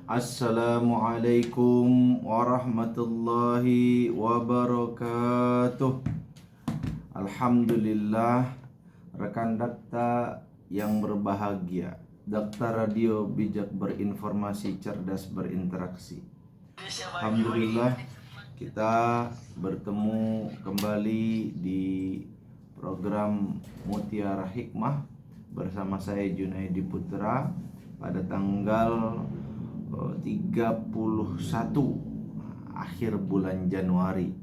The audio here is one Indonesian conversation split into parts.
Assalamualaikum warahmatullahi wabarakatuh. Alhamdulillah, rekan dakta yang berbahagia, dakta radio bijak berinformasi, cerdas berinteraksi. Alhamdulillah, kita bertemu kembali di program Mutiara Hikmah bersama saya Junaidi Putra pada tanggal 31 akhir bulan Januari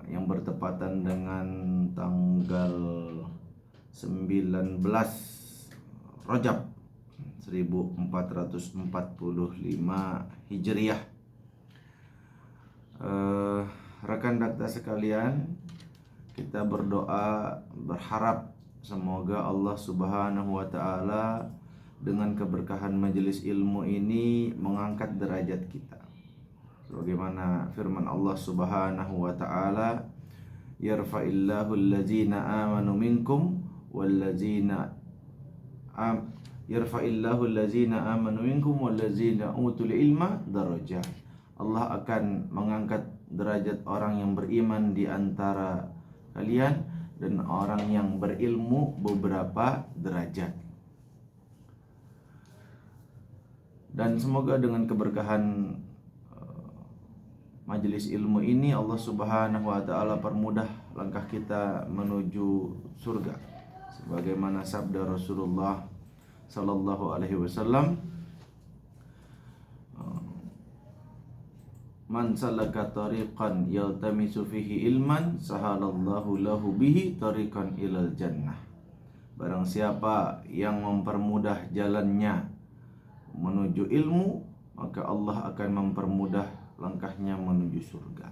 yang bertepatan dengan tanggal 19 Rajab 1445 Hijriah. Rekan dakta sekalian, kita berdoa berharap semoga Allah Subhanahu wa taala dengan keberkahan majelis ilmu ini mengangkat derajat kita. Sebagaimana firman Allah Subhanahu wa taala, yarfa'illahu allazina amanu minkum wallazina utul ilma darajat. Allah akan mengangkat derajat orang yang beriman di antara kalian dan orang yang berilmu beberapa derajat. Dan semoga dengan keberkahan majelis ilmu ini Allah Subhanahu wa taala permudah langkah kita menuju surga. Sebagaimana sabda Rasulullah sallallahu alaihi wasallam, man salaka tariqan yaltamisu fihi ilman sahalallahu lahu bihi tariqan ilal jannah. Barang siapa yang mempermudah jalannya menuju ilmu, maka Allah akan mempermudah langkahnya menuju surga.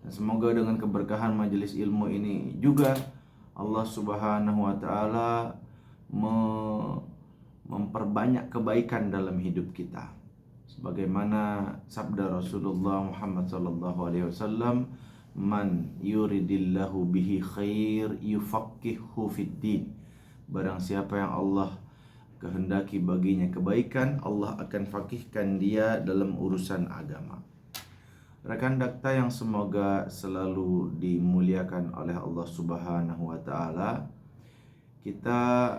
Dan semoga dengan keberkahan majelis ilmu ini juga Allah Subhanahu wa taala memperbanyak kebaikan dalam hidup kita. Sebagaimana sabda Rasulullah Muhammad sallallahu alaihi wasallam, man yuridillahu bihi khair yufaqihuhu fiddin. Barang siapa yang Allah kehendaki baginya kebaikan, Allah akan fakihkan dia dalam urusan agama. Rekan dakta yang semoga selalu dimuliakan oleh Allah Subhanahu wa taala, kita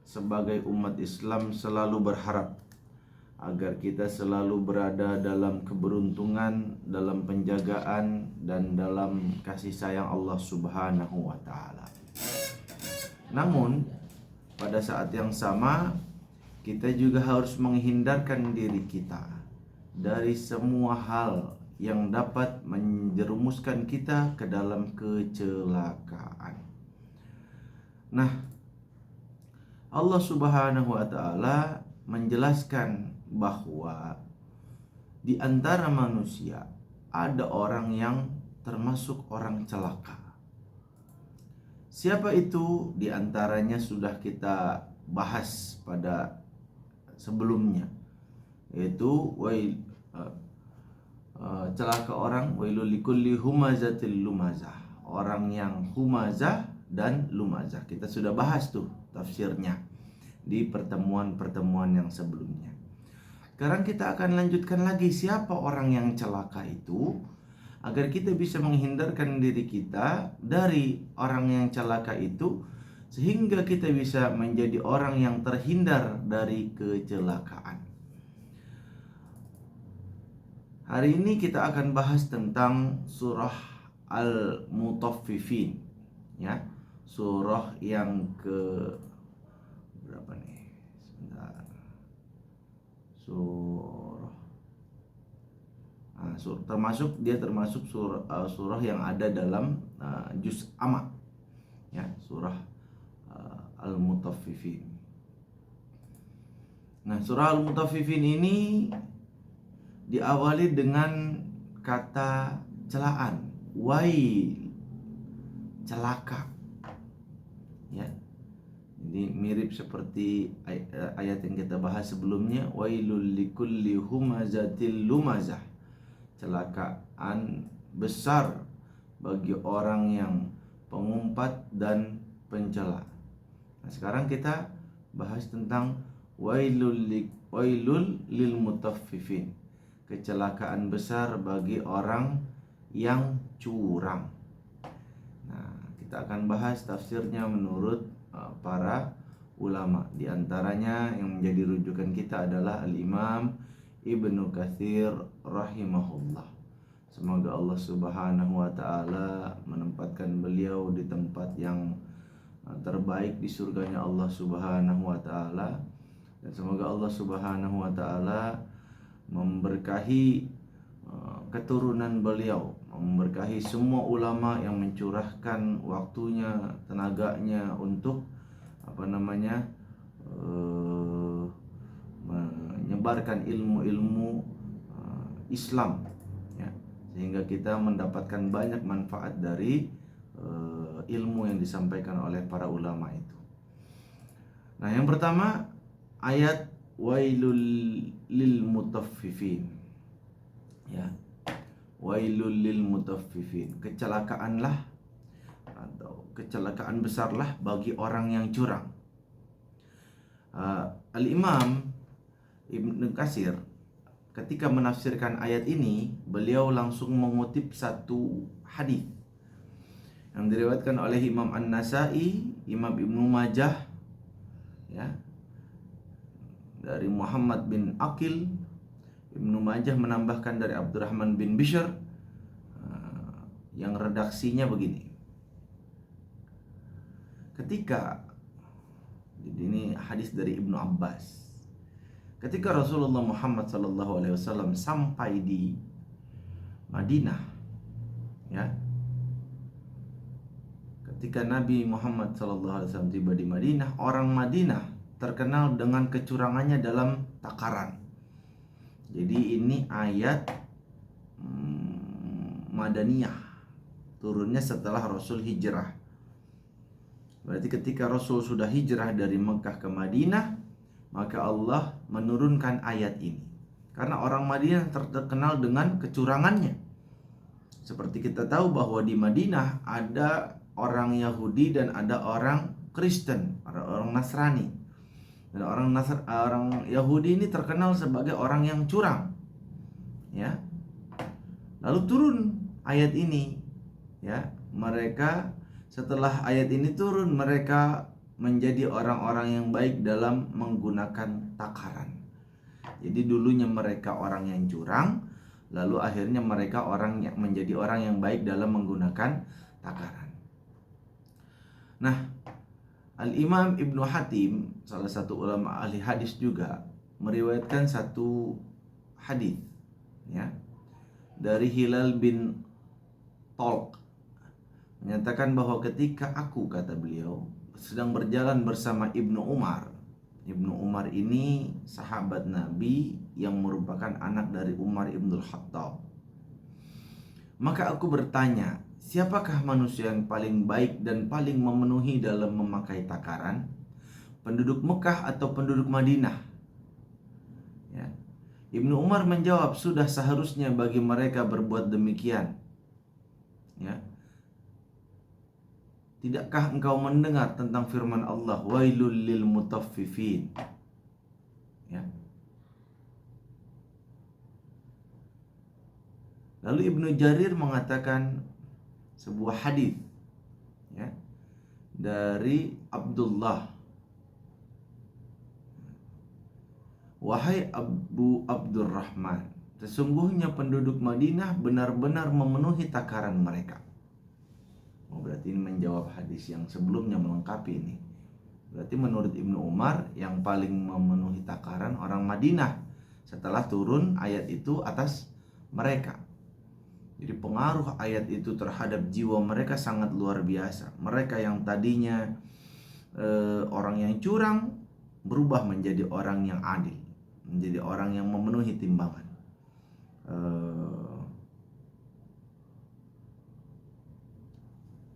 sebagai umat Islam selalu berharap agar kita selalu berada dalam keberuntungan, dalam penjagaan dan dalam kasih sayang Allah Subhanahu wa taala. Namun pada saat yang sama, kita juga harus menghindarkan diri kita dari semua hal yang dapat menjerumuskan kita ke dalam kecelakaan. Nah, Allah Subhanahu wa taala menjelaskan bahwa di antara manusia ada orang yang termasuk orang celaka. Siapa itu? Di antaranya sudah kita bahas pada sebelumnya, yaitu celaka orang, wailul likulli humazatil lumazah, orang yang humazah dan lumazah. Kita sudah bahas tuh tafsirnya di pertemuan-pertemuan yang sebelumnya. Sekarang kita akan lanjutkan lagi, siapa orang yang celaka itu, agar kita bisa menghindarkan diri kita dari orang yang celaka itu, sehingga kita bisa menjadi orang yang terhindar dari kecelakaan. Hari ini kita akan bahas tentang surah Al-Mutaffifin, ya. Surah yang ke berapa nih? Sebentar. Termasuk surah yang ada dalam juz amma, ya, surah Al-Mutaffifin. Nah, surah Al-Mutaffifin ini diawali dengan kata celaan, wail, celaka, ya. Ini mirip seperti ayat yang kita bahas sebelumnya, wailul likulli humazatil lumazah, celakaan besar bagi orang yang pengumpat dan pencela. Nah, sekarang kita bahas tentang wailul lil mutaffifin. Kecelakaan besar bagi orang yang curang. Nah, kita akan bahas tafsirnya menurut para ulama. Di antaranya yang menjadi rujukan kita adalah Al-Imam Ibnu Katsir rahimahullah. Semoga Allah Subhanahu wa taala menempatkan beliau di tempat yang terbaik di surganya Allah Subhanahu wa taala, dan semoga Allah Subhanahu wa taala memberkahi keturunan beliau, memberkahi semua ulama yang mencurahkan waktunya, tenaganya untuk menyebarkan ilmu-ilmu Islam, ya, sehingga kita mendapatkan banyak manfaat dari ilmu yang disampaikan oleh para ulama itu. Nah, yang pertama ayat wailul lil mutaffifin, ya, wailul lil mutaffifin, kecelakaanlah atau kecelakaan besarlah bagi orang yang curang. Al-Imam Ibnu Katsir ketika menafsirkan ayat ini, beliau langsung mengutip satu hadis yang diriwayatkan oleh Imam An-Nasa'i, Imam Ibnu Majah, ya, dari Muhammad bin Aqil. Ibnu Majah menambahkan dari Abdurrahman bin Bishr, yang redaksinya begini. Ketika ini hadis dari Ibnu Abbas. Ketika Rasulullah Muhammad SAW sampai di Madinah, ya, ketika Nabi Muhammad SAW tiba di Madinah, orang Madinah terkenal dengan kecurangannya dalam takaran. Jadi ini ayat Madaniyah, turunnya setelah Rasul hijrah. Berarti ketika Rasul sudah hijrah dari Mekah ke Madinah, maka Allah menurunkan ayat ini. Karena orang Madinah terkenal dengan kecurangannya. Seperti kita tahu bahwa di Madinah ada orang Yahudi dan ada orang Kristen, orang Nasrani. Dan orang Yahudi ini terkenal sebagai orang yang curang, ya. Lalu turun ayat ini, ya. Mereka setelah ayat ini turun, mereka menjadi orang-orang yang baik dalam menggunakan takaran. Jadi dulunya mereka orang yang curang, lalu akhirnya mereka menjadi orang yang baik dalam menggunakan takaran. Nah, Al-Imam Ibnu Hatim, salah satu ulama ahli hadis juga, meriwayatkan satu hadis, ya, dari Hilal bin Talq, menyatakan bahwa ketika aku, kata beliau, sedang berjalan bersama Ibnu Umar. Ibnu Umar ini sahabat Nabi yang merupakan anak dari Umar ibnul Khattab. Maka aku bertanya, siapakah manusia yang paling baik dan paling memenuhi dalam memakai takaran? Penduduk Mekah atau penduduk Madinah? Ya. Ibnu Umar menjawab, sudah seharusnya bagi mereka berbuat demikian. Ya. Tidakkah engkau mendengar tentang firman Allah, wailul lil mutaffifin? Ya. Lalu Ibnu Jarir mengatakan sebuah hadis, ya, dari Abdullah, wahai Abu Abdurrahman, sesungguhnya penduduk Madinah benar-benar memenuhi takaran mereka. Berarti ini menjawab hadis yang sebelumnya, melengkapi ini. Berarti menurut Ibnu Umar yang paling memenuhi takaran orang Madinah setelah turun ayat itu atas mereka. Jadi pengaruh ayat itu terhadap jiwa mereka sangat luar biasa. Mereka yang tadinya orang yang curang berubah menjadi orang yang adil, menjadi orang yang memenuhi timbangan.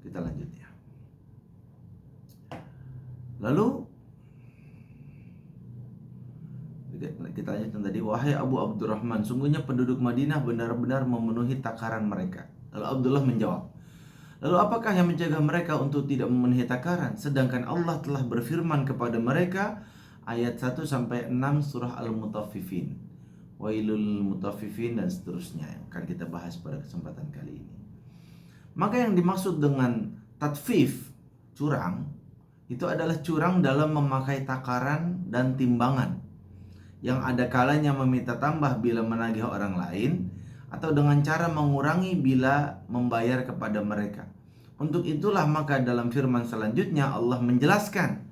Kita lanjut, ya. Lalu kita lanjutkan tadi, wahai Abu Abdurrahman, sungguhnya penduduk Madinah benar-benar memenuhi takaran mereka. Lalu Abdullah menjawab, lalu apakah yang mencegah mereka untuk tidak memenuhi takaran? Sedangkan Allah telah berfirman kepada mereka, ayat 1 sampai 6 surah Al-Mutaffifin. Wailul mutaffifin dan seterusnya yang akan kita bahas pada kesempatan kali ini. Maka yang dimaksud dengan tatfif, curang, itu adalah curang dalam memakai takaran dan timbangan, yang ada kalanya meminta tambah bila menagih orang lain, atau dengan cara mengurangi bila membayar kepada mereka. Untuk itulah maka dalam firman selanjutnya Allah menjelaskan,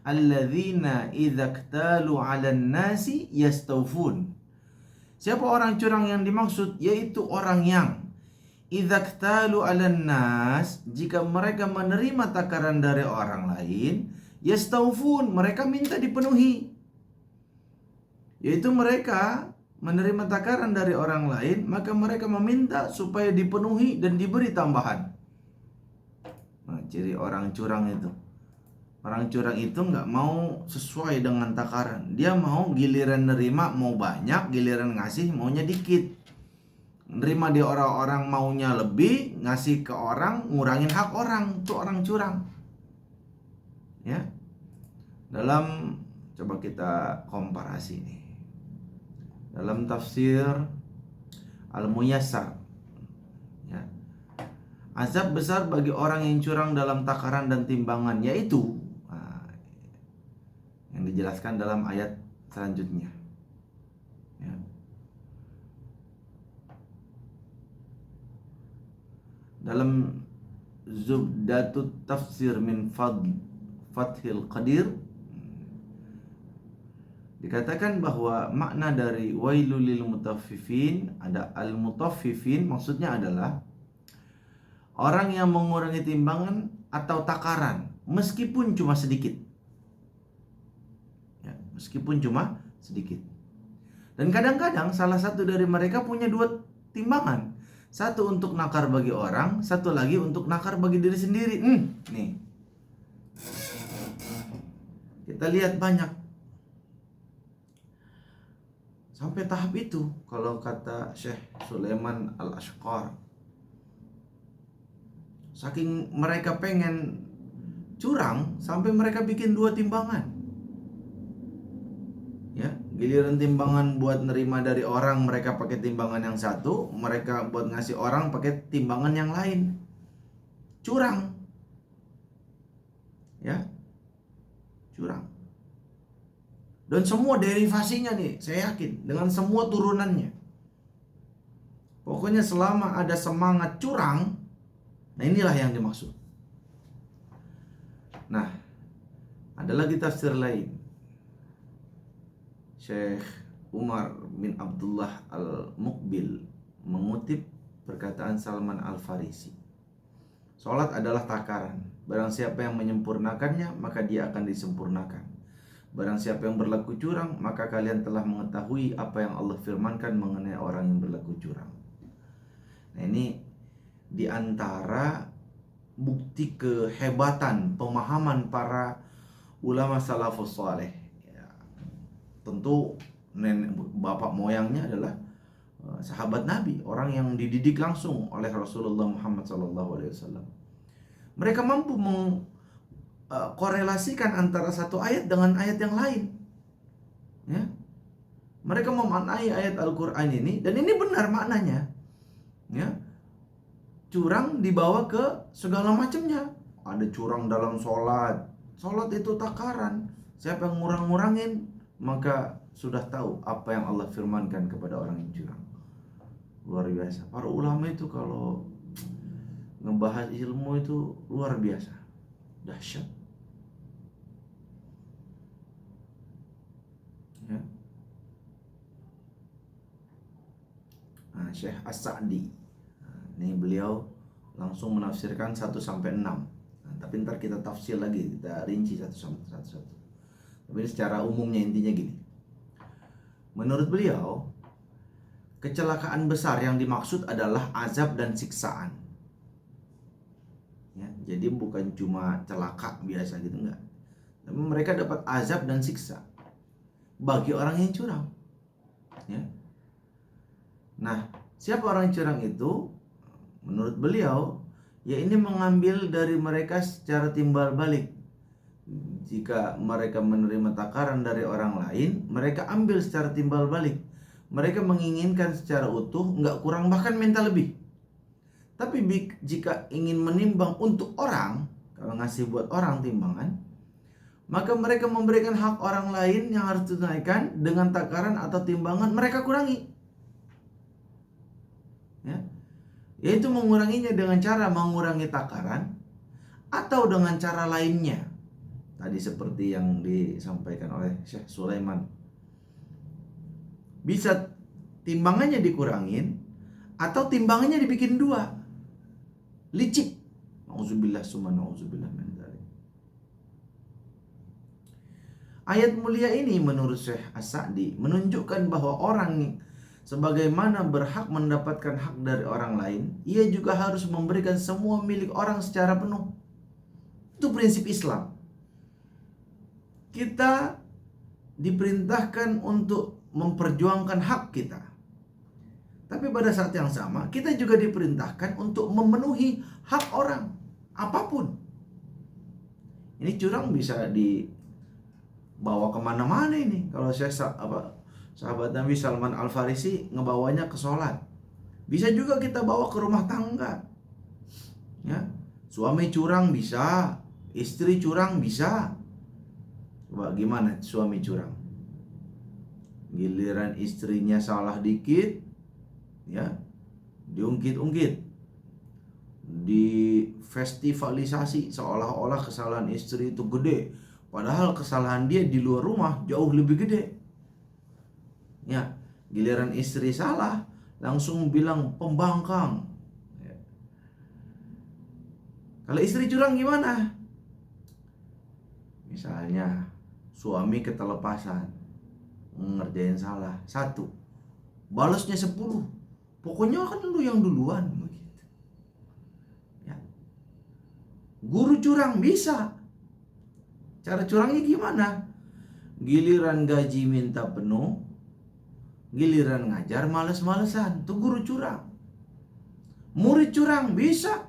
alladzina idza iktalu 'alan nasi yastawfun. Siapa orang curang yang dimaksud? Yaitu orang yang idza iktalu 'alan nas, jika mereka menerima takaran dari orang lain, yastawfun, mereka minta dipenuhi. Yaitu mereka menerima takaran dari orang lain, maka mereka meminta supaya dipenuhi dan diberi tambahan. Nah, ciri orang curang itu. Orang curang itu nggak mau sesuai dengan takaran. Dia mau giliran nerima mau banyak, giliran ngasih maunya dikit. Nerima di orang-orang maunya lebih, ngasih ke orang ngurangin hak orang. Itu orang curang. Ya. Dalam, coba kita komparasi nih. Dalam tafsir Al-Muyassar, ya, azab besar bagi orang yang curang dalam takaran dan timbangan, yaitu yang dijelaskan dalam ayat selanjutnya, ya. Dalam Zubdatut Tafsir min Fathil Qadir dikatakan bahwa makna dari wailul lil mutaffifin, ada al-mutaffifin, maksudnya adalah orang yang mengurangi timbangan atau takaran meskipun cuma sedikit. Meskipun cuma sedikit. Dan kadang-kadang salah satu dari mereka punya dua timbangan. Satu untuk nakar bagi orang, satu lagi untuk nakar bagi diri sendiri. Nih. Kita lihat banyak. Sampai tahap itu, kalau kata Syekh Sulaiman Al-Ashqar, saking mereka pengen curang sampai mereka bikin dua timbangan. Ya, giliran timbangan buat nerima dari orang mereka pakai timbangan yang satu, mereka buat ngasih orang pakai timbangan yang lain. Curang. Ya. Curang. Dan semua derivasinya nih, saya yakin dengan semua turunannya. Pokoknya selama ada semangat curang, nah inilah yang dimaksud. Nah, ada lagi tafsir lain. Syekh Umar bin Abdullah Al-Muqbil mengutip perkataan Salman Al-Farisi. Salat adalah takaran. Barang siapa yang menyempurnakannya, maka dia akan disempurnakan. Barang siapa yang berlaku curang, maka kalian telah mengetahui apa yang Allah firmankan mengenai orang yang berlaku curang. Nah, ini diantara bukti kehebatan pemahaman para ulama salafus saleh. Tentu nenek bapak moyangnya adalah sahabat Nabi, orang yang dididik langsung oleh Rasulullah Muhammad SAW. Mereka mampu mengkorelasikan antara satu ayat dengan ayat yang lain. Ya, mereka memaknai ayat Al-Quran ini, dan ini benar maknanya. Ya, curang dibawa ke segala macamnya. Ada curang dalam sholat. Sholat itu takaran. Siapa yang ngurang-ngurangin, maka sudah tahu apa yang Allah firmankan kepada orang yang curang. Luar biasa. Para ulama itu kalau ngebahas ilmu itu luar biasa, dahsyat. Ya. Nah, Syekh As-Sa'di, ini beliau langsung menafsirkan 1 sampai 6. Nah, tapi ntar kita tafsir lagi, kita rinci satu. Tapi secara umumnya intinya gini. Menurut beliau, kecelakaan besar yang dimaksud adalah azab dan siksaan. Ya, jadi bukan cuma celaka biasa gitu, enggak. Tapi mereka dapat azab dan siksa bagi orang yang curang. Ya. Nah, siapa orang curang itu? Menurut beliau, ya ini mengambil dari mereka secara timbal balik. jika mereka menerima takaran dari orang lain, mereka ambil secara timbal balik. Mereka menginginkan secara utuh, nggak kurang, bahkan minta lebih. Tapi jika ingin menimbang untuk orang, kalau ngasih buat orang timbangan, maka mereka memberikan hak orang lain yang harus ditunaikan dengan takaran atau timbangan mereka kurangi. Ya, yaitu menguranginya dengan cara mengurangi takaran atau dengan cara lainnya. Tadi seperti yang disampaikan oleh Syekh Sulaiman. Bisa timbangannya dikurangin atau timbangannya dibikin 2. Licik. Nauzubillah summa nauzubillah min dzalik. Ayat mulia ini menurut Syekh As-Sa'di menunjukkan bahwa orang sebagaimana berhak mendapatkan hak dari orang lain, ia juga harus memberikan semua milik orang secara penuh. Itu prinsip Islam. Kita diperintahkan untuk memperjuangkan hak kita. Tapi pada saat yang sama, kita juga diperintahkan untuk memenuhi hak orang, apapun. Ini curang bisa dibawa kemana-mana ini. Kalau saya sahabat Nabi Salman Al-Farisi ngebawanya ke sholat, bisa juga kita bawa ke rumah tangga. Ya, suami curang bisa, istri curang bisa. Coba gimana suami curang? Giliran istrinya salah dikit, ya, diungkit-ungkit, di-festivalisasi seolah-olah kesalahan istri itu gede, padahal kesalahan dia di luar rumah jauh lebih gede. Ya, giliran istri salah langsung bilang pembangkang. Ya. Kalau istri curang gimana? Misalnya suami ketelepasan ngerjain salah 1, balasnya 10. Pokoknya kan lu yang duluan begitu. Ya. Guru curang bisa. Cara curangnya gimana? Giliran gaji minta penuh, giliran ngajar males-malesan. Itu guru curang. Murid curang bisa.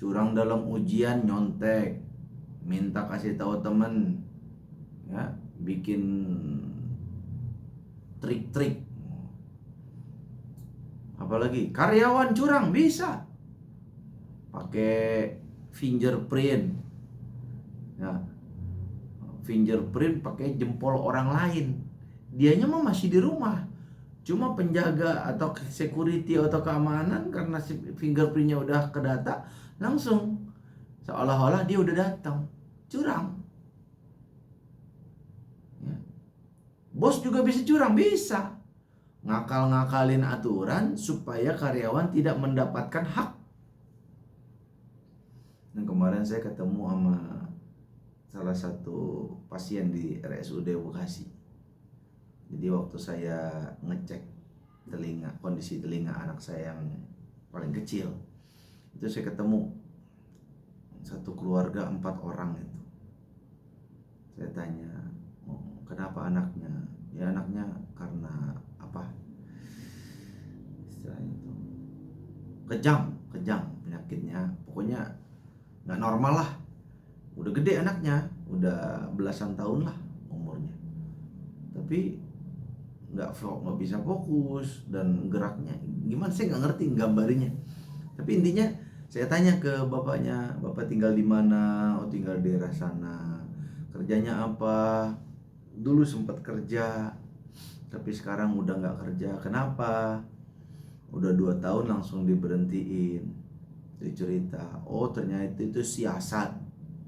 Curang dalam ujian, nyontek, minta kasih tahu temen, ya, bikin trik-trik. Apalagi karyawan curang bisa. Pakai fingerprint. Ya. Fingerprint pakai jempol orang lain. Dianya mah masih di rumah. Cuma penjaga atau security atau keamanan karena fingerprintnya udah ke data, langsung seolah-olah dia udah datang. Curang. Ya. Bos juga bisa curang, bisa. Ngakal-ngakalin aturan supaya karyawan tidak mendapatkan hak. Dan kemarin saya ketemu sama salah satu pasien di RSUD Bekasi. Jadi waktu saya ngecek kondisi telinga anak saya yang paling kecil, itu saya ketemu satu keluarga 4 orang itu. Saya tanya, kenapa anaknya? Ya anaknya karena apa? Istilahnya itu kejang penyakitnya. Pokoknya nggak normal lah. Udah gede anaknya, udah belasan tahun lah umurnya. Tapi nggak bisa fokus dan geraknya gimana, saya nggak ngerti gambarnya. Tapi intinya saya tanya ke bapaknya, bapak tinggal di mana? Oh tinggal di daerah sana. Kerjanya apa? Dulu sempat kerja, tapi sekarang udah nggak kerja. Kenapa? Udah 2 tahun langsung diberhentiin. Dia cerita, oh ternyata itu siasat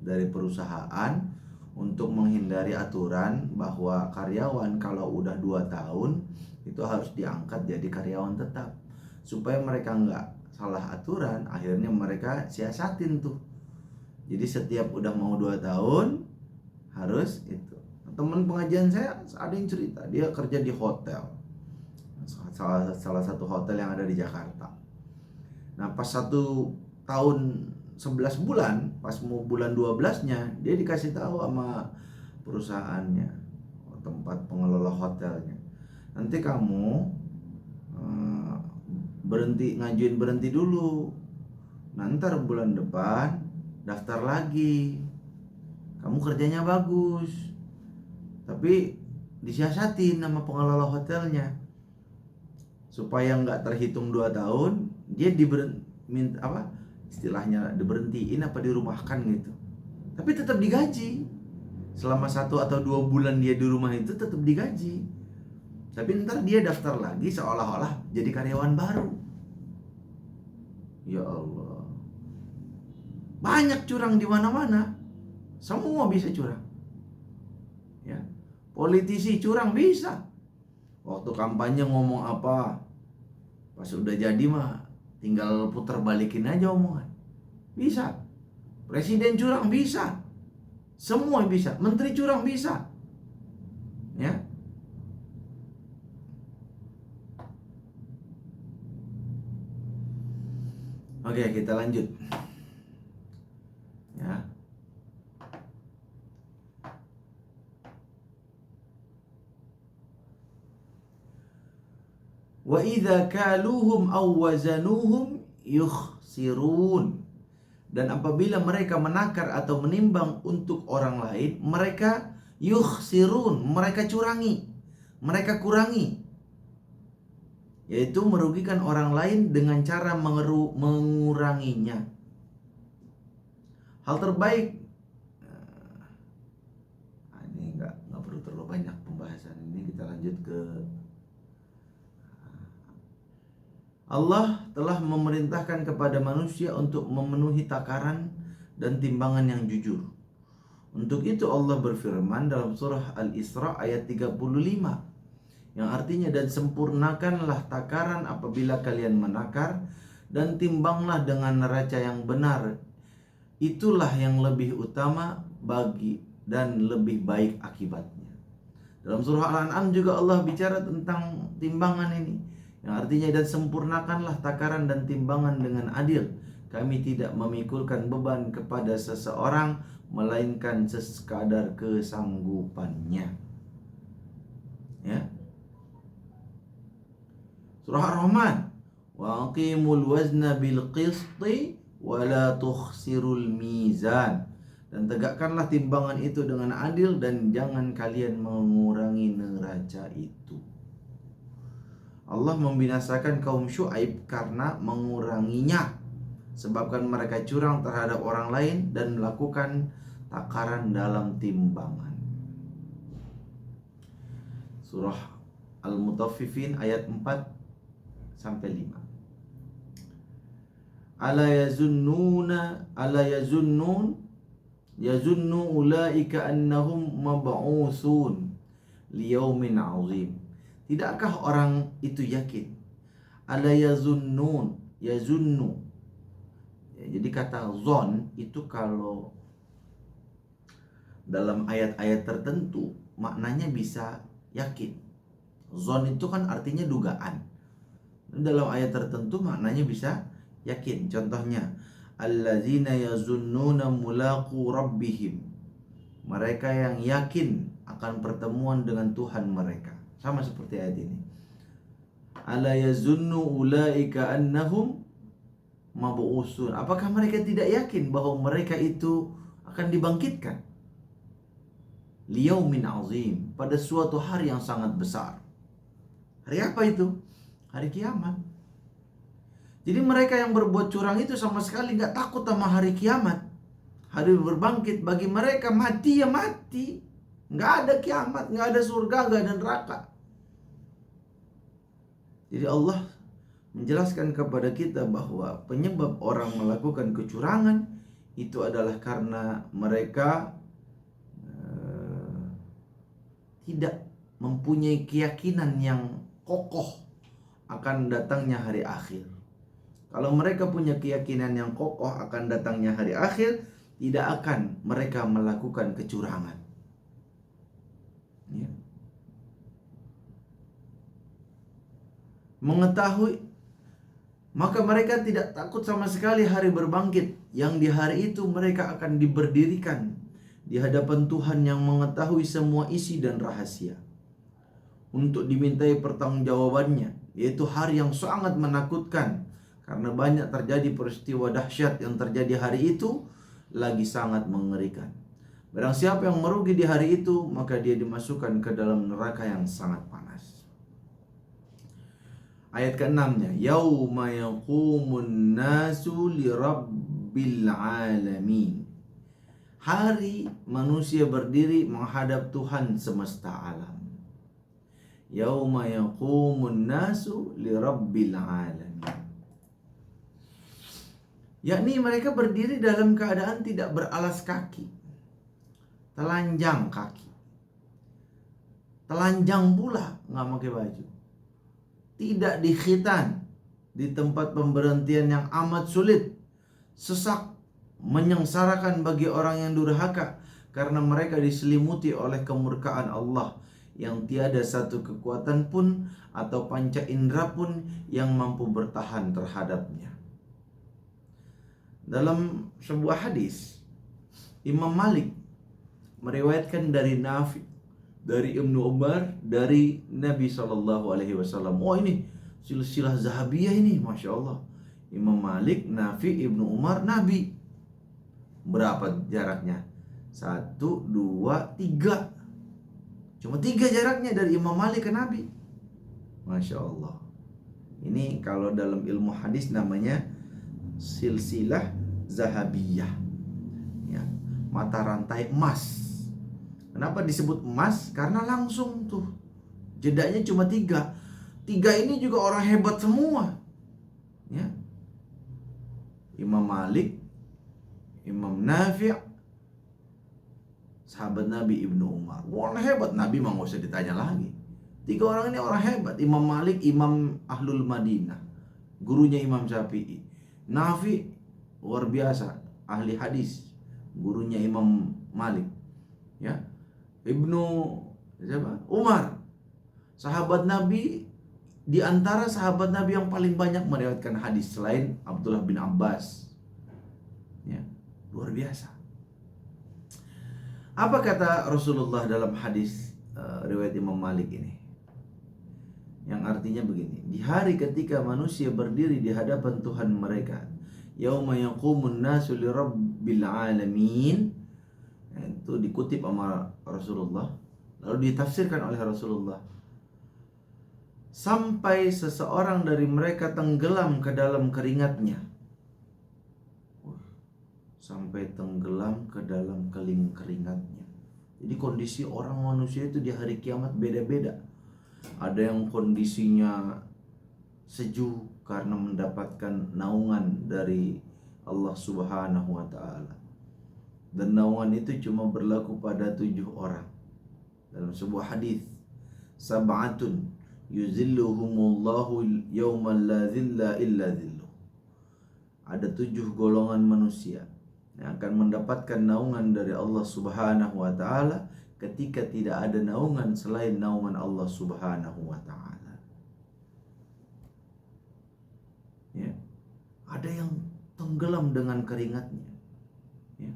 dari perusahaan untuk menghindari aturan bahwa karyawan kalau udah 2 tahun itu harus diangkat jadi karyawan tetap. Supaya mereka nggak salah aturan, akhirnya mereka siasatin tuh. Jadi setiap udah mau 2 tahun harus itu. Teman pengajian saya ada yang cerita, dia kerja di hotel, salah satu hotel yang ada di Jakarta. Nah pas 1 tahun 11 bulan, pas mau bulan 12-nya, dia dikasih tahu sama perusahaannya, tempat pengelola hotelnya, nanti kamu ngajuin berhenti dulu, nanti bulan depan daftar lagi. kamu kerjanya bagus, tapi disiasatin nama pengelola hotelnya supaya nggak terhitung 2 tahun, dia minta apa istilahnya, diberhentiin apa dirumahkan gitu, tapi tetap digaji selama 1 atau 2 bulan dia di rumah itu tetap digaji, tapi ntar dia daftar lagi seolah-olah jadi karyawan baru. Ya Allah, banyak curang di mana-mana, semua bisa curang. Ya, politisi curang bisa. Waktu kampanye ngomong apa, pas udah jadi mah tinggal putar balikin aja omongan. Bisa. Presiden curang bisa. Semua bisa. Menteri curang bisa. Ya. Oke, kita lanjut. Ya. Wa idza kaluhum aw wazanuhum yukhsirun. Dan apabila mereka menakar atau menimbang untuk orang lain, mereka yukhsirun, mereka curangi, mereka kurangi, yaitu merugikan orang lain dengan cara menguranginya. Hal terbaik, ini nggak perlu terlalu banyak pembahasan ini, kita lanjut ke Allah telah memerintahkan kepada manusia untuk memenuhi takaran dan timbangan yang jujur. Untuk itu Allah berfirman dalam surah Al-Isra ayat 35, yang artinya, dan sempurnakanlah takaran apabila kalian menakar, dan timbanglah dengan neraca yang benar. Itulah yang lebih utama bagi dan lebih baik akibatnya. Dalam surah Al-An'am juga Allah bicara tentang timbangan ini, yang artinya, dan sempurnakanlah takaran dan timbangan dengan adil. Kami tidak memikulkan beban kepada seseorang melainkan sekadar kesanggupannya. Ya. Surah Ar-Rahman, wa aqimul wazna bil qisti wa la tukhsirul mizan. Dan tegakkanlah timbangan itu dengan adil, dan jangan kalian mengurangi neraca itu. Allah membinasakan kaum Syuaib karena menguranginya, sebabkan mereka curang terhadap orang lain dan melakukan takaran dalam timbangan. Surah Al-Mutaffifin ayat 4 sampai 5. Ala yazunnu ulaika annahum mab'usun liyaumin 'azim. Tidakkah orang itu yakin? Ala yazunnu. Ya, jadi kata zon itu kalau dalam ayat-ayat tertentu maknanya bisa yakin. Zon itu kan artinya dugaan. Dalam ayat tertentu maknanya bisa yakin. Contohnya, allazina yazunnuna mulaqu rabbihim. Mereka yang yakin akan pertemuan dengan Tuhan mereka. Sama seperti ayat ini. Ala yazunnu ulaika annahum mab'usun. Apakah mereka tidak yakin bahwa mereka itu akan dibangkitkan? Liyaumin azim, pada suatu hari yang sangat besar. Hari apa itu? Hari kiamat. Jadi mereka yang berbuat curang itu sama sekali nggak takut sama hari kiamat, hari berbangkit. Bagi mereka mati ya mati, nggak ada kiamat, nggak ada surga, nggak ada neraka. Jadi Allah menjelaskan kepada kita bahwa penyebab orang melakukan kecurangan itu adalah karena mereka tidak mempunyai keyakinan yang kokoh akan datangnya hari akhir. Kalau mereka punya keyakinan yang kokoh akan datangnya hari akhir, tidak akan mereka melakukan kecurangan. Ya. Mengetahui, maka mereka tidak takut sama sekali hari berbangkit, yang di hari itu mereka akan diberdirikan di hadapan Tuhan yang mengetahui semua isi dan rahasia, untuk dimintai pertanggungjawabannya, yaitu hari yang sangat menakutkan karena banyak terjadi peristiwa dahsyat yang terjadi hari itu, lagi sangat mengerikan. Barang siapa yang merugi di hari itu, maka dia dimasukkan ke dalam neraka yang sangat panas. Ayat ke-6-nya, yauma yaqumun nasu lirabbil alamin. Hari manusia berdiri menghadap Tuhan semesta alam. Yauma yaqumun nasu lirabbil alamin. Yakni mereka berdiri dalam keadaan tidak beralas kaki, telanjang kaki, telanjang pula, nggak pakai baju, tidak dikhitan di tempat pemberhentian yang amat sulit, sesak, menyengsarakan bagi orang yang durhaka, karena mereka diselimuti oleh kemurkaan Allah yang tiada satu kekuatan pun atau panca indera pun yang mampu bertahan terhadapnya. Dalam sebuah hadis, Imam Malik meriwayatkan dari Nafi, dari Ibnu Umar, dari Nabi SAW. Oh, ini silsilah zahabiyah ini, Masya Allah. Imam Malik, Nafi, Ibnu Umar, Nabi. Berapa jaraknya? 1, 2, 3. Cuma 3 jaraknya dari Imam Malik ke Nabi. Masya Allah. Ini kalau dalam ilmu hadis namanya silsilah zahabiyah, ya, mata rantai emas. Kenapa disebut emas? Karena langsung tuh jedanya cuma 3. 3 ini juga orang hebat semua, ya. Imam Malik, Imam Nafi', sahabat Nabi Ibnu Umar. Orang hebat, Nabi mah gak usah ditanya lagi. 3 orang ini orang hebat. Imam Malik, Imam Ahlul Madinah, gurunya Imam Syafi'i. Nafi luar biasa, ahli hadis, gurunya Imam Malik, ya. Ibnu Umar, sahabat Nabi, di antara sahabat Nabi yang paling banyak meriwayatkan hadis selain Abdullah bin Abbas, ya. Luar biasa. Apa kata Rasulullah dalam hadis riwayat Imam Malik ini? Yang artinya begini, di hari ketika manusia berdiri di hadapan Tuhan mereka, yauma yaqumun nasu lirabbil alamin, itu dikutip sama Rasulullah, lalu ditafsirkan oleh Rasulullah, sampai seseorang dari mereka tenggelam ke dalam keringatnya. Sampai tenggelam ke dalam keringatnya. Jadi kondisi orang manusia itu di hari kiamat beda-beda. Ada yang kondisinya sejuk karena mendapatkan naungan dari Allah Subhanahu wa ta'ala. Dan naungan itu cuma berlaku pada 7 orang. Dalam sebuah hadis, sab'atun yuzilluhumullahu yawman la zilla illa zilluh. Ada 7 golongan manusia yang akan mendapatkan naungan dari Allah Subhanahu wa ta'ala ketika tidak ada naungan selain naungan Allah Subhanahu wa ta'ala. Ya. Ada yang tenggelam dengan keringatnya, ya.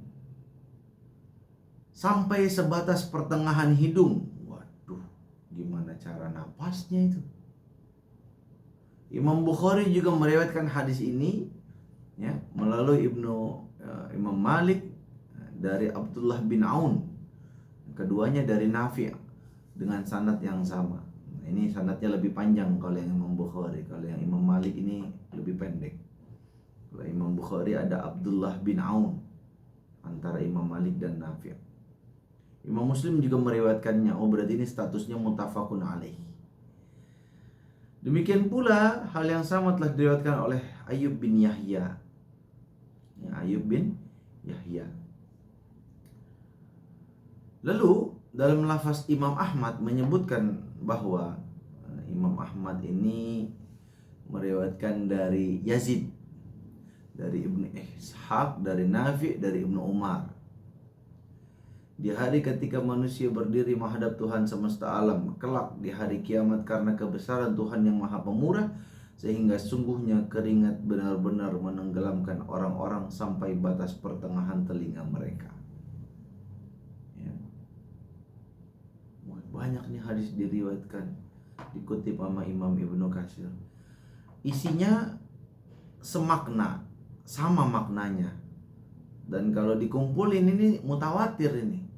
Sampai sebatas pertengahan hidung. Waduh, gimana cara napasnya itu? Imam Bukhari juga meriwayatkan hadis ini, ya, melalui Imam Malik dari Abdullah bin Aun, keduanya dari Nafi' dengan sanad yang sama. Ini sanadnya lebih panjang kalau yang Imam Bukhari, kalau yang Imam Malik ini lebih pendek. Kalau Imam Bukhari ada Abdullah bin Aun antara Imam Malik dan Nafi'. Imam Muslim juga meriwayatkannya. Oh, berarti ini statusnya muttafaqun alaih. Demikian pula hal yang sama telah diriwayatkan oleh Ayyub bin Yahya. Ya, Ayyub bin Yahya. Lalu dalam lafaz Imam Ahmad menyebutkan bahwa Imam Ahmad ini meriwayatkan dari Yazid, dari Ibnu Ishaq, dari Nafi', dari Ibnu Umar. Di hari ketika manusia berdiri menghadap Tuhan semesta alam, kelak di hari kiamat, karena kebesaran Tuhan yang Maha Pemurah, sehingga sungguhnya keringat benar-benar menenggelamkan orang-orang sampai batas pertengahan telinga mereka. Ya. Banyak nih hadis diriwayatkan, dikutip sama Imam Ibnu Katsir. Isinya semakna, sama maknanya. Dan kalau dikumpulin ini mutawatir ini.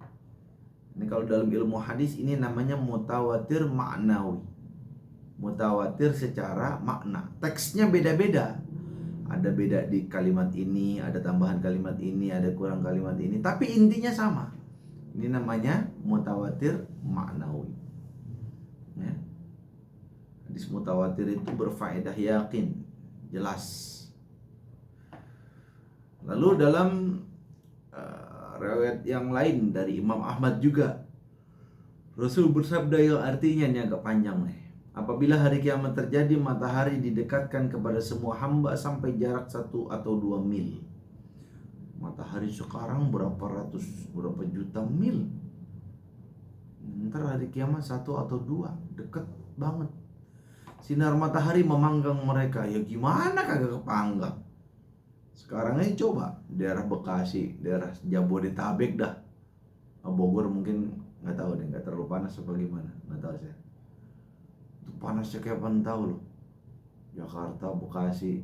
Ini kalau dalam ilmu hadis ini namanya mutawatir ma'nawi. Mutawatir secara makna. Teksnya beda-beda. Ada beda di kalimat ini, ada tambahan kalimat ini, ada kurang kalimat ini, tapi intinya sama. Ini namanya mutawatir ma'nawi. Ya. Hadis mutawatir itu berfaedah yakin, jelas. Lalu dalam riwayat yang lain dari Imam Ahmad juga, Rasul bersabda yang artinya ini agak panjang nih. Apabila hari kiamat terjadi, matahari didekatkan kepada semua hamba sampai jarak 1 atau 2 mil. Matahari sekarang berapa juta mil. Ntar hari kiamat 1 atau 2, deket banget. Sinar matahari memanggang mereka. Ya gimana kagak kepanggang? Sekarang aja coba daerah Bekasi, daerah Jabodetabek dah. Bogor mungkin nggak tahu deh, nggak terlalu panas apa gimana, nggak tahu saya. Itu panasnya kayak tahu loh. Jakarta, Bekasi,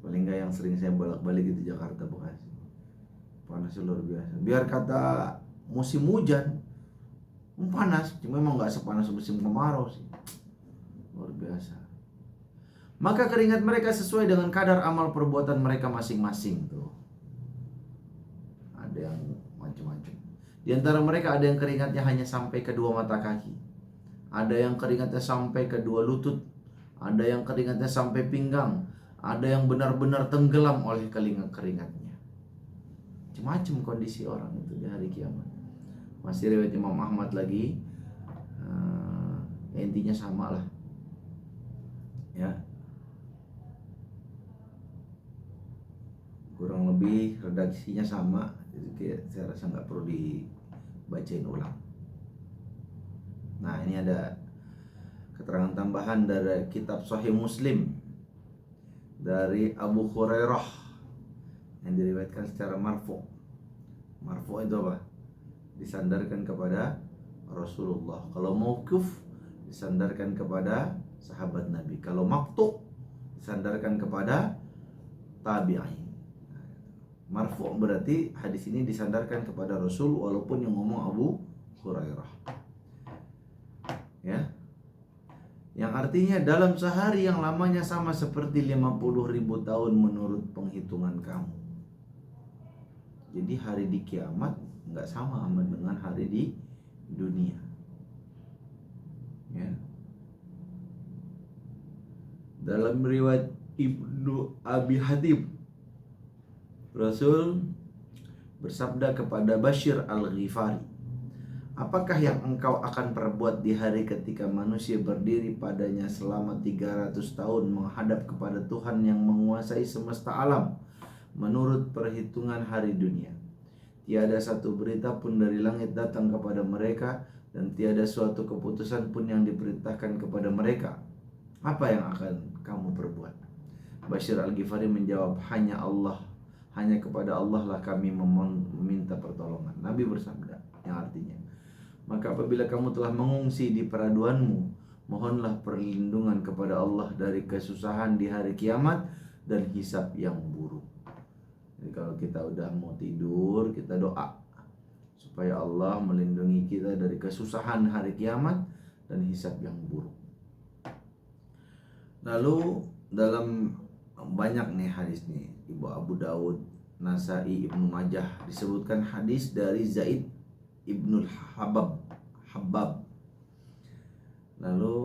paling nggak yang sering saya bolak-balik itu Jakarta, Bekasi. Panasnya luar biasa. Biar kata musim hujan panas, cuma memang nggak sepanas musim kemarau sih. Luar biasa. Maka keringat mereka sesuai dengan kadar amal perbuatan mereka masing-masing tuh. Ada yang macam-macam. Di antara mereka ada yang keringatnya hanya sampai ke 2 mata kaki. Ada yang keringatnya sampai ke 2 lutut. Ada yang keringatnya sampai pinggang. Ada yang benar-benar tenggelam oleh keringatnya. Macam-macam kondisi orang itu di hari kiamat. Masih riwayat Imam Ahmad lagi. Intinya sama lah. Ya. Kurang lebih redaksinya sama, jadi saya rasa nggak perlu dibacain ulang. Nah, ini ada keterangan tambahan dari kitab Sahih Muslim dari Abu Hurairah yang diriwayatkan secara marfu. Marfu itu apa? Disandarkan kepada Rasulullah. Kalau mauquf disandarkan kepada sahabat Nabi. Kalau maqtu disandarkan kepada tabi'in. Marfu' berarti hadis ini disandarkan kepada Rasul walaupun yang ngomong Abu Hurairah. Ya. Yang artinya dalam sehari yang lamanya sama seperti 50.000 tahun menurut penghitungan kamu. Jadi hari di kiamat nggak sama dengan hari di dunia. Ya. Dalam riwayat Ibnu Abi Hatim, Rasul bersabda kepada Bashir Al-Ghifari, apakah yang engkau akan perbuat di hari ketika manusia berdiri padanya selama 300 tahun menghadap kepada Tuhan yang menguasai semesta alam menurut perhitungan hari dunia? Tiada satu berita pun dari langit datang kepada mereka dan tiada suatu keputusan pun yang diperintahkan kepada mereka. Apa yang akan kamu perbuat? Bashir Al-Ghifari menjawab, hanya kepada Allah lah kami meminta pertolongan. Nabi bersabda, yang artinya, maka apabila kamu telah mengungsi di peraduanmu, mohonlah perlindungan kepada Allah dari kesusahan di hari kiamat dan hisab yang buruk. Jadi kalau kita udah mau tidur, kita doa supaya Allah melindungi kita dari kesusahan hari kiamat dan hisab yang buruk. Lalu dalam banyak nih hadis nih, Ibu Abu Daud, Nasai, Ibnu Majah, disebutkan hadis dari Zaid Ibnul Habab. Lalu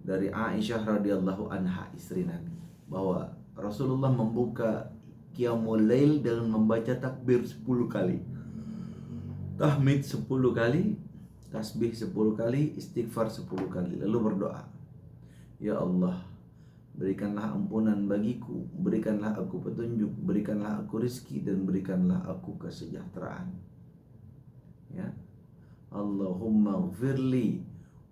dari Aisyah radhiyallahu anha, istri Nabi, bahwa Rasulullah membuka Qiyamul Lail dengan membaca takbir 10 kali, tahmid 10 kali, tasbih 10 kali, istighfar 10 kali, lalu berdoa, ya Allah, berikanlah ampunan bagiku, berikanlah aku petunjuk, berikanlah aku rizki, dan berikanlah aku kesejahteraan. Ya, Allahumma gfirli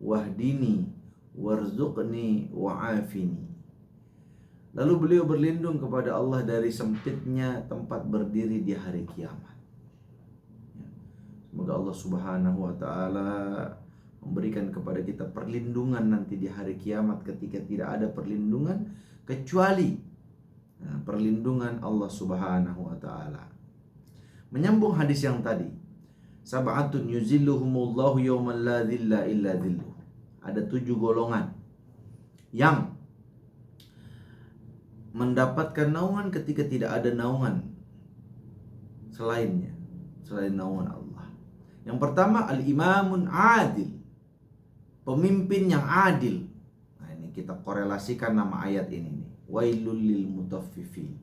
wahdini warzuqni wa'afini. Lalu beliau berlindung kepada Allah dari sempitnya tempat berdiri di hari kiamat. Semoga Allah Subhanahu wa ta'ala memberikan kepada kita perlindungan nanti di hari kiamat ketika tidak ada perlindungan kecuali perlindungan Allah Subhanahu wa ta'ala. Menyambung hadis yang tadi, sab'atun yuzilluhumullahu yawman la dhilla illa dhilluh. Ada 7 golongan yang mendapatkan naungan ketika tidak ada naungan selainnya, selain naungan Allah. Yang pertama, al-imamun adil, pemimpin yang adil. Nah, ini kita korelasikan nama ayat ini nih. Wailul lil mutaffifin.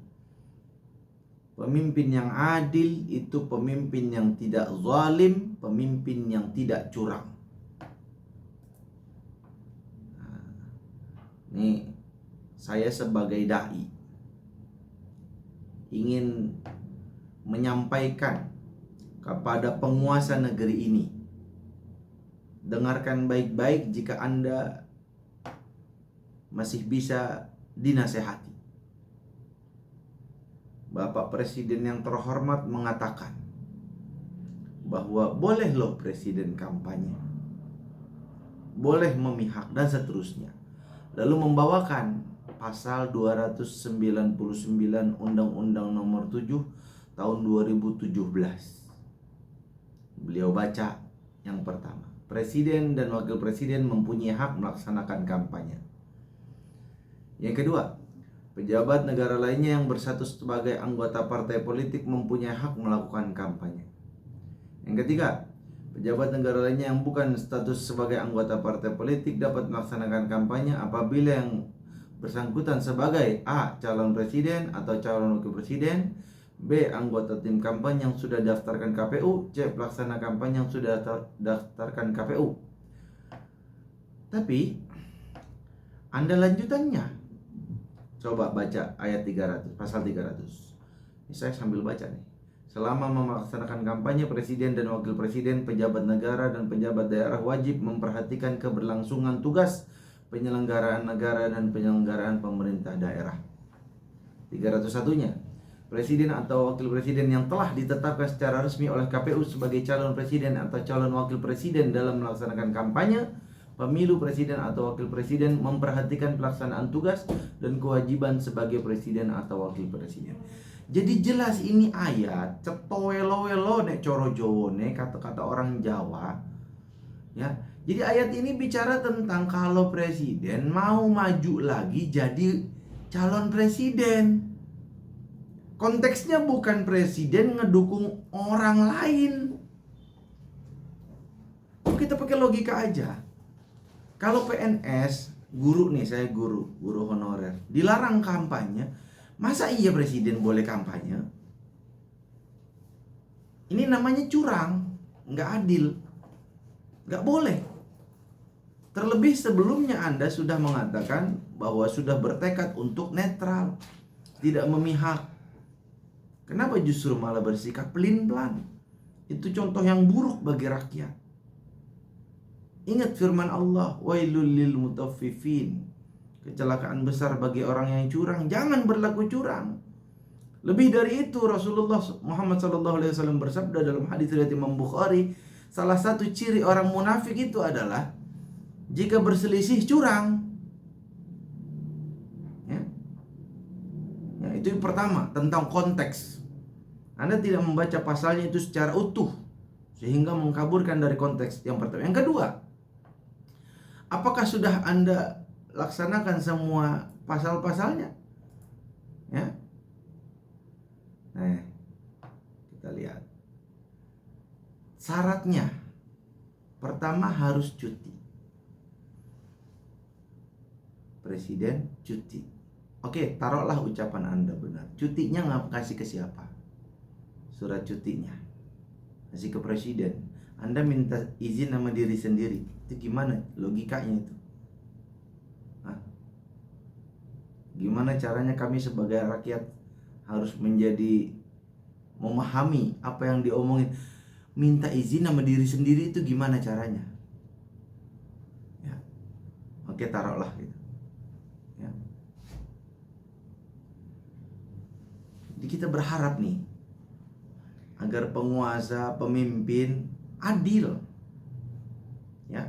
Pemimpin yang adil itu pemimpin yang tidak zalim, pemimpin yang tidak curang. Nah, ini saya sebagai dai ingin menyampaikan kepada penguasa negeri ini. Dengarkan baik-baik jika Anda masih bisa dinasehati. Bapak Presiden yang terhormat mengatakan bahwa boleh loh presiden kampanye, boleh memihak dan seterusnya. Lalu membawakan pasal 299 Undang-Undang Nomor 7 tahun 2017. Beliau baca yang pertama, presiden dan wakil presiden mempunyai hak melaksanakan kampanye. Yang kedua, pejabat negara lainnya yang berstatus sebagai anggota partai politik mempunyai hak melakukan kampanye. Yang ketiga, pejabat negara lainnya yang bukan status sebagai anggota partai politik dapat melaksanakan kampanye apabila yang bersangkutan sebagai A. calon presiden atau calon wakil presiden, B. anggota tim kampanye yang sudah daftarkan KPU, C. pelaksana kampanye yang sudah daftarkan KPU. Tapi Anda lanjutannya, coba baca ayat 300, pasal 300. Ini saya sambil baca nih. Selama melaksanakan kampanye, presiden dan wakil presiden, pejabat negara dan pejabat daerah wajib memperhatikan keberlangsungan tugas penyelenggaraan negara dan penyelenggaraan pemerintah daerah. 301-nya, presiden atau wakil presiden yang telah ditetapkan secara resmi oleh KPU sebagai calon presiden atau calon wakil presiden dalam melaksanakan kampanye pemilu presiden atau wakil presiden memperhatikan pelaksanaan tugas dan kewajiban sebagai presiden atau wakil presiden. Jadi jelas ini ayat cetowelo-welo nek coro Jowo nek kata-kata orang Jawa. Ya. Jadi ayat ini bicara tentang kalau presiden mau maju lagi jadi calon presiden. Konteksnya bukan presiden ngedukung orang lain. Kita pakai logika aja. Kalau PNS, guru nih, saya guru honorer, dilarang kampanye, masa iya presiden boleh kampanye? Ini namanya curang, nggak adil, nggak boleh. Terlebih sebelumnya Anda sudah mengatakan bahwa sudah bertekad untuk netral, tidak memihak. Kenapa justru malah bersikap pelin-pelan? Itu contoh yang buruk bagi rakyat. Ingat firman Allah, wailul lil mutaffifin. Kecelakaan besar bagi orang yang curang. Jangan berlaku curang. Lebih dari itu, Rasulullah Muhammad SAW bersabda dalam hadis riwayat Imam Bukhari, salah satu ciri orang munafik itu adalah jika berselisih curang. Ya, itu yang pertama, tentang konteks. Anda tidak membaca pasalnya itu secara utuh sehingga mengkaburkan dari konteks yang pertama. Yang kedua, apakah sudah Anda laksanakan semua pasal-pasalnya? Ya. Nah, kita lihat. Syaratnya pertama harus cuti. Presiden cuti. Oke, taruhlah ucapan Anda benar. Cutinya nggak kasih ke siapa? Surat cutinya kasih ke presiden. Anda minta izin sama diri sendiri. Itu gimana logikanya itu? Hah? Gimana caranya kami sebagai rakyat harus menjadi memahami apa yang diomongin? Minta izin sama diri sendiri itu gimana caranya? Ya. Oke, taruhlah gitu. Ya. Jadi kita berharap nih agar penguasa, pemimpin adil. Ya.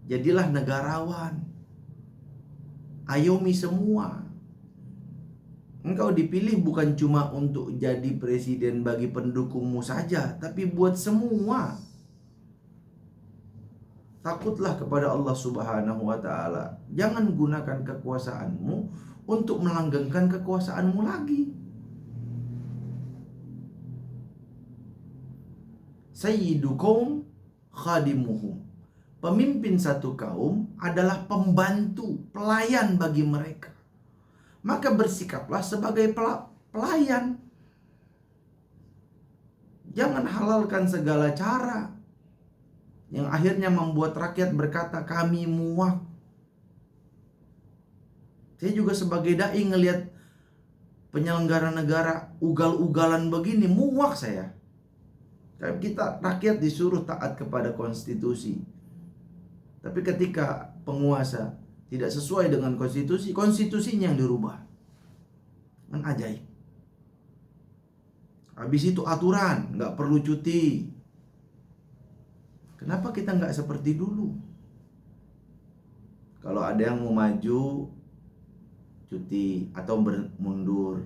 Jadilah negarawan. Ayomi semua. Engkau dipilih bukan cuma untuk jadi presiden bagi pendukungmu saja, tapi buat semua. Takutlah kepada Allah Subhanahu wa Ta'ala. Jangan gunakan kekuasaanmu untuk melanggengkan kekuasaanmu lagi. Sayyidu kaum khadimuhum. Pemimpin satu kaum adalah pembantu, pelayan bagi mereka. Maka bersikaplah sebagai pelayan. Jangan halalkan segala cara yang akhirnya membuat rakyat berkata kami muak. Saya juga sebagai dai ngelihat penyelenggara negara ugal-ugalan begini, muak saya. Kita rakyat disuruh taat kepada konstitusi. Tapi ketika penguasa tidak sesuai dengan konstitusi, konstitusinya yang dirubah. Kan ajaib. Habis itu aturan, nggak perlu cuti. Kenapa kita nggak seperti dulu? Kalau ada yang mau maju, cuti atau mundur.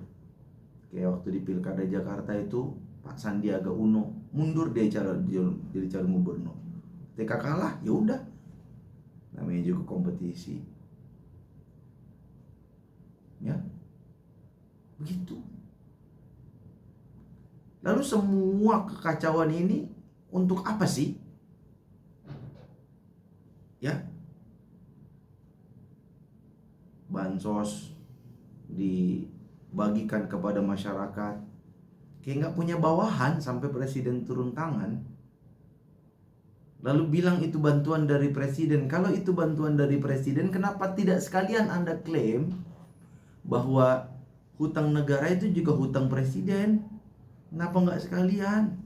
Kayak waktu di Pilkada Jakarta itu, Pak Sandiaga Uno mundur dia jadi calon gubernur. Ketika kalah, ya udah. Namanya juga kompetisi. Ya. Begitu. Lalu semua kekacauan ini untuk apa sih? Ya. Bansos dibagikan kepada masyarakat. Kayak nggak punya bawahan sampai presiden turun tangan. Lalu bilang itu bantuan dari presiden. Kalau itu bantuan dari presiden, kenapa tidak sekalian Anda klaim bahwa hutang negara itu juga hutang presiden? Kenapa nggak sekalian?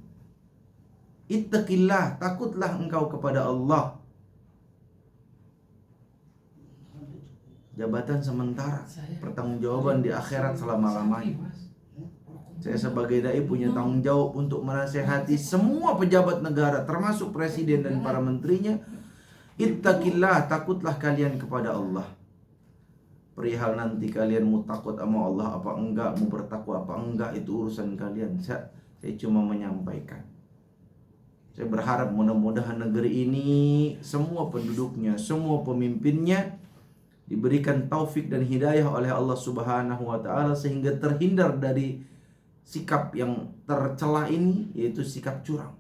Ittaqillah, takutlah engkau kepada Allah. Jabatan sementara, pertanggungjawaban di akhirat selama-lamanya. Saya sebagai dai punya tanggung jawab untuk menasehati semua pejabat negara, termasuk presiden dan para menterinya. Ittaqillah, takutlah kalian kepada Allah. Perihal nanti kalian mau takut sama Allah apa enggak, mau bertakwa apa enggak, itu urusan kalian. Saya cuma menyampaikan. Saya berharap mudah-mudahan negeri ini, semua penduduknya, semua pemimpinnya diberikan taufik dan hidayah oleh Allah Subhanahu wa Ta'ala, sehingga terhindar dari sikap yang tercela ini, yaitu sikap curang.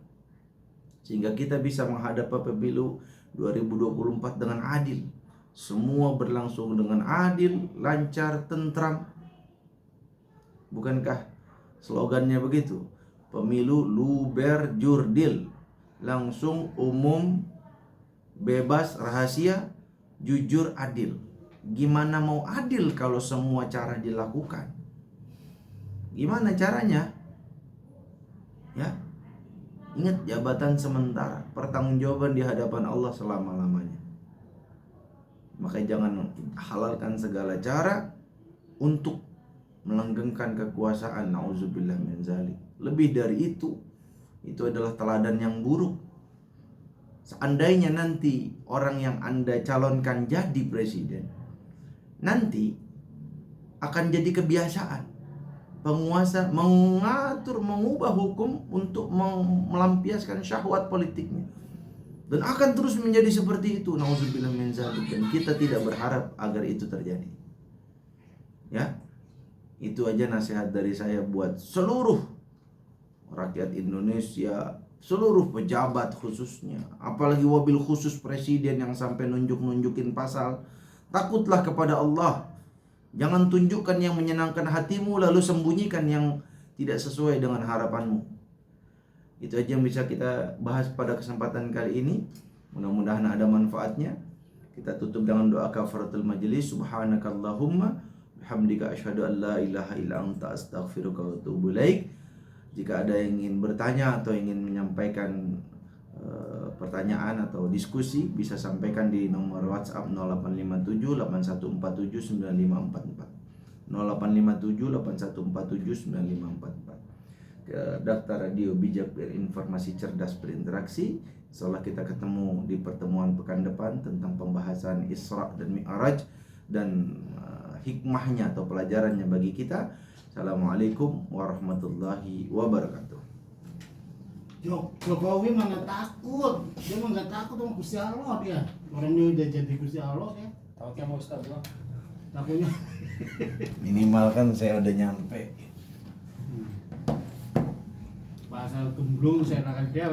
Sehingga kita bisa menghadapi pemilu 2024 dengan adil. Semua berlangsung dengan adil, lancar, tentram. Bukankah slogannya begitu? Pemilu luber jurdil, langsung, umum, bebas, rahasia, jujur, adil. Gimana mau adil kalau semua cara dilakukan? Gimana caranya? Ya. Ingat, jabatan sementara, pertanggungjawaban di hadapan Allah selama-lamanya. Maka jangan halalkan segala cara untuk melanggengkan kekuasaan. Nauzubillah min zalik. Lebih dari itu adalah teladan yang buruk. Seandainya nanti orang yang Anda calonkan jadi presiden, nanti akan jadi kebiasaan penguasa mengatur, mengubah hukum untuk melampiaskan syahwat politiknya, dan akan terus menjadi seperti itu. Nauzubillah min zalik. Dan kita tidak berharap agar itu terjadi. Ya, itu aja nasihat dari saya buat seluruh rakyat Indonesia, seluruh pejabat khususnya, apalagi wabil khusus presiden yang sampai nunjukin pasal. Takutlah kepada Allah. Jangan tunjukkan yang menyenangkan hatimu lalu sembunyikan yang tidak sesuai dengan harapanmu. Itu aja yang bisa kita bahas pada kesempatan kali ini. Mudah-mudahan ada manfaatnya. Kita tutup dengan doa kafaratul majelis. Subhanakallahumma bihamdika asyhadu an la ilaha illa anta astaghfiruka wa atubu ilaik. Jika ada yang ingin bertanya atau ingin menyampaikan pertanyaan atau diskusi, bisa sampaikan di nomor WhatsApp 0857 8147 9544 0857 8147 9544. Ke daftar radio bijak berinformasi, cerdas berinteraksi. Insyaallah kita ketemu di pertemuan pekan depan tentang pembahasan Isra dan Mi'raj dan hikmahnya atau pelajarannya bagi kita. Assalamualaikum warahmatullahi wabarakatuh. Jokowi mana takut, dia mah nggak takut sama Gusti Allah dia. Orangnya udah jadi Gusti Allah ya. Takutnya mau Ustaz bang. Takutnya. Minimal kan saya udah nyampe. Pasal gemblung saya akan dia.